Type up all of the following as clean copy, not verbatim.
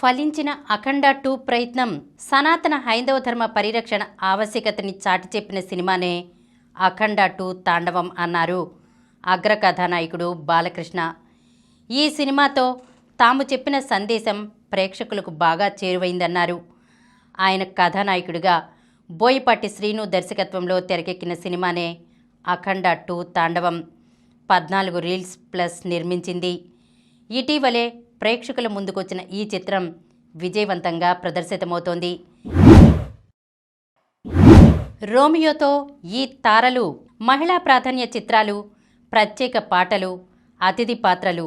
ఫలించిన అఖండ 2 ప్రయత్నం సనాతన హైందవ ధర్మ పరిరక్షణ ఆవశ్యకతని చాటి చెప్పిన సినిమానే అఖండ 2 తాండవం అన్నారు అగ్ర కథానాయకుడు బాలకృష్ణ. ఈ సినిమాతో తాము చెప్పిన సందేశం ప్రేక్షకులకు బాగా చేరువైందన్నారు. ఆయన కథానాయకుడిగా బోయపాటి శ్రీను దర్శకత్వంలో తెరకెక్కిన సినిమానే అఖండ 2 తాండవం 14 రీల్స్ ప్లస్ నిర్మించింది. ఇటీవలే ప్రేక్షకుల ముందుకొచ్చిన ఈ చిత్రం విజయవంతంగా ప్రదర్శితమవుతోంది. రోమియోతో ఈ తారలు మహిళా ప్రాధాన్య చిత్రాలు, ప్రత్యేక పాటలు, అతిథి పాత్రలు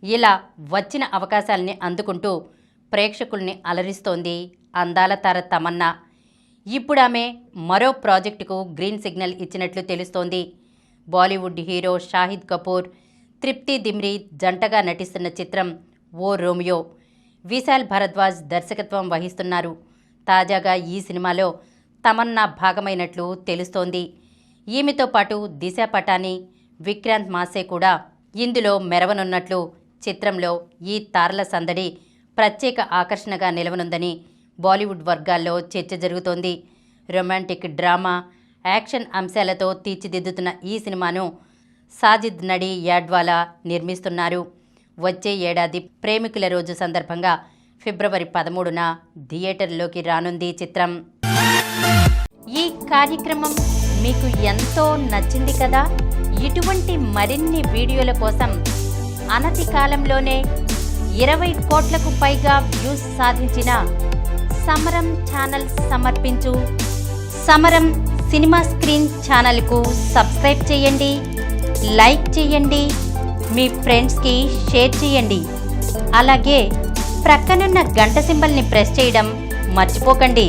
ఇలా వచ్చిన అవకాశాలని అందుకుంటూ ప్రేక్షకుల్ని అలరిస్తోంది అందాల తార తమన్నా. ఇప్పుడు ఆమె మరో ప్రాజెక్టుకు గ్రీన్ సిగ్నల్ ఇచ్చినట్లు తెలుస్తోంది. బాలీవుడ్ హీరో షాహిద్ కపూర్, తృప్తి దిమ్రీ జంటగా నటిస్తున్న చిత్రం ఓ రోమియో. విశాల్ భరద్వాజ్ దర్శకత్వం వహిస్తున్నారు. తాజాగా ఈ సినిమాలో తమన్నా భాగమైనట్లు తెలుస్తోంది. ఈమెతో పాటు దిశ పటాని, విక్రాంత్ మాసే కూడా ఇందులో మెరవనున్నట్లు చిత్రంలో ఈ తారల సందడి ప్రత్యేక ఆకర్షణగా నిలవనుందని బాలీవుడ్ వర్గాల్లో చర్చ జరుగుతోంది. రొమాంటిక్, డ్రామా, యాక్షన్ అంశాలతో తీర్చిదిద్దుతున్న ఈ సినిమాను సాజిద్ నడి యాడ్వాలా నిర్మిస్తున్నారు. వచ్చే ఏడాది ప్రేమికుల రోజు సందర్భంగా ఫిబ్రవరి 13న థియేటర్లోకి రానుంది చిత్రం. ఈ కార్యక్రమం మీకు ఎంతో నచ్చింది కదా. ఇటువంటి మరిన్ని వీడియోల కోసం అనతి కాలంలోనే 20 కోట్లకు పైగా వ్యూస్ సాధించిన సమరం ఛానల్ సమర్పించు సమరం సినిమా స్క్రీన్ ఛానల్కు సబ్స్క్రైబ్ చేయండి, లైక్ చేయండి, మీ ఫ్రెండ్స్కి షేర్ చేయండి. అలాగే ప్రక్కనున్న గంట సింబల్ని ప్రెస్ చేయడం మర్చిపోకండి.